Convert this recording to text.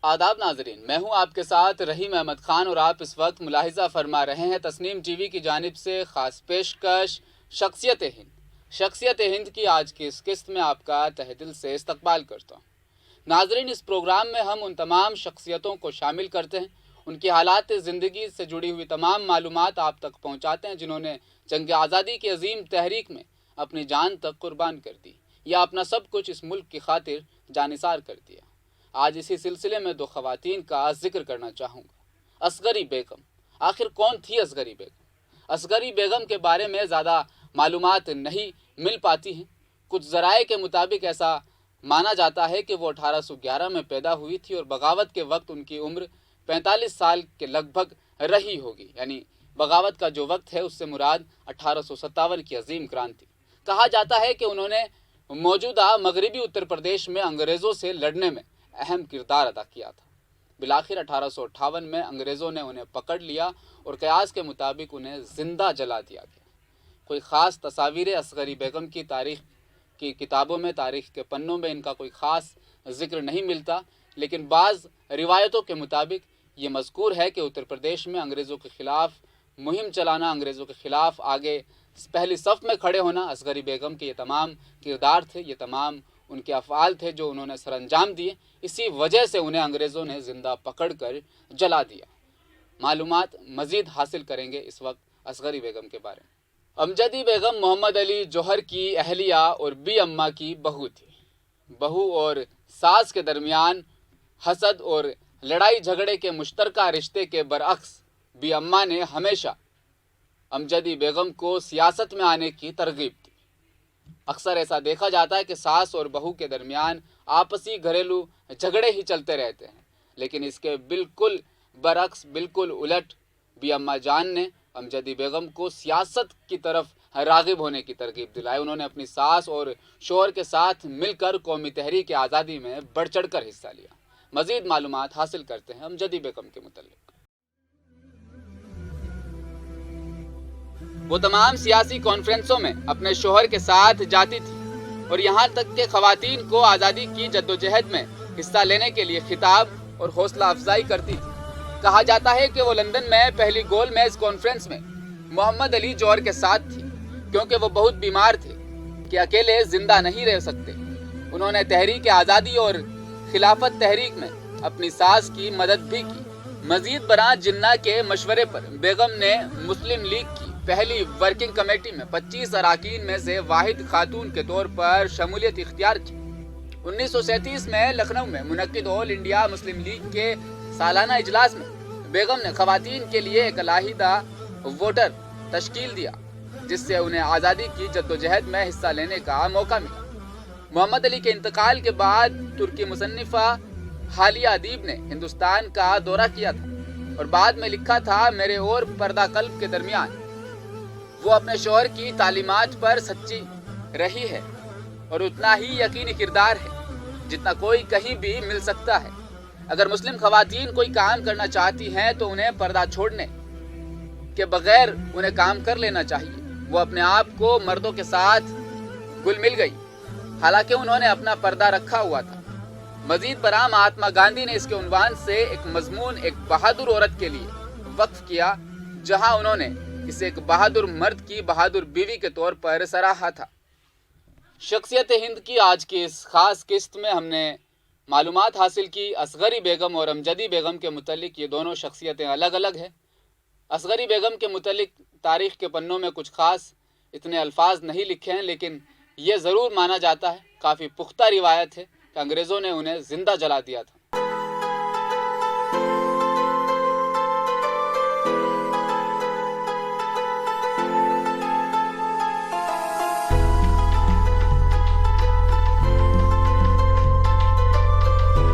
आदाब नाजरीन, मैं हूं आपके साथ रहीम अहमद खान और आप इस वक्त मुलाहिजा फरमा रहे हैं तस्नीम टीवी की जानिब से ख़ास पेशकश शख्सियत हिंद की आज की इस किस्त में आपका तहे दिल से इस्तकबाल करता हूं। नाजरीन, इस प्रोग्राम में हम उन तमाम शख्सियतों को शामिल करते हैं, उनकी हालात ज़िंदगी से जुड़ी हुई तमाम मालूमात आप तक पहुँचाते हैं जिन्होंने जंग आज़ादी की अजीम तहरीक में अपनी जान तक कुर्बान कर दी या अपना सब कुछ इस मुल्क की खातिर जानिसार कर दिया। आज इसी सिलसिले में दो ख़वातीन का जिक्र करना चाहूँगा। असगरी बेगम, आखिर कौन थी असगरी बेगम? असगरी बेगम के बारे में ज़्यादा मालूमात नहीं मिल पाती हैं। कुछ ज़राए के मुताबिक ऐसा माना जाता है कि वो 1811 में पैदा हुई थी और बगावत के वक्त उनकी उम्र 45 साल के लगभग रही होगी। यानी बगावत का जो वक्त है उससे मुराद 1857 की अजीम क्रांति। कहा जाता है कि उन्होंने मौजूदा मगरबी उत्तर प्रदेश में अंग्रेज़ों से लड़ने में अहम किरदार अदा किया था। बिलाखिर 1858 में अंग्रेज़ों ने उन्हें पकड़ लिया और क़यास के मुताबिक उन्हें ज़िंदा जला दिया गया। कोई ख़ास तस्वीर असगरी बेगम की तारीख़ की किताबों में, तारीख़ के पन्नों में इनका कोई ख़ास ज़िक्र नहीं मिलता, लेकिन बाज़ रिवायतों के मुताबिक ये मज़कूर है कि उत्तर प्रदेश में अंग्रेज़ों के ख़िलाफ़ मुहिम चलाना, अंग्रेज़ों के ख़िलाफ़ आगे पहली सफ़ में खड़े होना असगरी बेगम के ये तमाम किरदार थे, ये तमाम उनके अफ़आल थे जो उन्होंने सरअंजाम दिए। इसी वजह से उन्हें अंग्रेज़ों ने ज़िंदा पकड़ कर जला दिया। मालूमात मज़ीद हासिल करेंगे इस वक्त असगरी बेगम के बारे में। अमजदी बेगम मोहम्मद अली जौहर की अहलिया और बी अम्मा की बहू थी। बहू और सास के दरमियान हसद और लड़ाई झगड़े के मुश्तरका रिश्ते के बरअक्स बी अम्मा ने हमेशा अमजदी बेगम को सियासत में आने की तरगीब दी। अक्सर ऐसा देखा जाता है कि सास और बहू के दरमियान आपसी घरेलू झगड़े ही चलते रहते हैं, लेकिन इसके बिल्कुल बरअक्स, बिल्कुल उलट बी अम्मा जान ने अमजदी बेगम को सियासत की तरफ राग़िब होने की तरगीब दिलाई। उन्होंने अपनी सास और शौहर के साथ मिलकर कौमी तहरीक आज़ादी में बढ़ चढ़ कर हिस्सा लिया। मज़ीद मालूमात हासिल करते हैं अमजदी बेगम के मुतल्लिक़। वो तमाम सियासी कॉन्फ्रेंसों में अपने शौहर के साथ जाती थी और यहाँ तक कि ख़वातीन को आज़ादी की जद्दोजहद में हिस्सा लेने के लिए खिताब और हौसला अफजाई करती थी। कहा जाता है कि वो लंदन में पहली गोल मेज़ कॉन्फ्रेंस में मोहम्मद अली जौहर के साथ थी, क्योंकि वो बहुत बीमार थे कि अकेले ज़िंदा नहीं रह सकते। उन्होंने तहरीक आज़ादी और खिलाफत तहरीक में अपनी सास की मदद भी की। मज़ीद बरां जिन्ना के मशवरे पर बेगम ने मुस्लिम लीग की पहली वर्किंग कमेटी में 25 अरकान में से वाहिद खातून के तौर पर शमूलियत इख्तियार की। 1937 में लखनऊ में मुनक्किद ऑल इंडिया मुस्लिम लीग के सालाना इजलास में बेगम ने ख़वातीन के लिए एक अलहदा वोटर तश्कील दिया, जिससे उन्हें आज़ादी की जद्दोजहद में हिस्सा लेने का मौका मिला। मोहम्मद अली के इंतकाल के बाद तुर्की मुसन्निफ़ा हालिया अदीब ने हिंदुस्तान का दौरा किया था और बाद में लिखा था, मेरे और पर्दा कल्ब के दरमियान वो अपने शौहर की तालीमात पर सच्ची रही है और उतना ही यकीनी किरदार है जितना कोई कहीं भी मिल सकता है। अगर मुस्लिम ख़वातीन कोई काम करना चाहती हैं तो उन्हें पर्दा छोड़ने के बगैर उन्हें काम कर लेना चाहिए। वो अपने आप को मर्दों के साथ घुल मिल गई, हालांकि उन्होंने अपना पर्दा रखा हुआ था। मज़ीद बरां महात्मा गांधी ने इसके उन्वान से एक मजमून एक बहादुर औरत के लिए वक्फ किया, जहां उन्होंने इसे एक बहादुर मर्द की बहादुर बीवी के तौर पर सराहा था। शख्सियत हिंद की आज की इस ख़ास किस्त में हमने मालूमात हासिल की असगरी बेगम और अमजदी बेगम के मुतल्लिक़। ये दोनों शख्सियतें अलग अलग हैं। असगरी बेगम के मुतल्लिक़ तारीख़ के पन्नों में कुछ ख़ास इतने अल्फाज नहीं लिखे हैं, लेकिन ये ज़रूर माना जाता है, काफ़ी पुख्ता रिवायत है कि अंग्रेज़ों ने उन्हें ज़िंदा जला दिया था।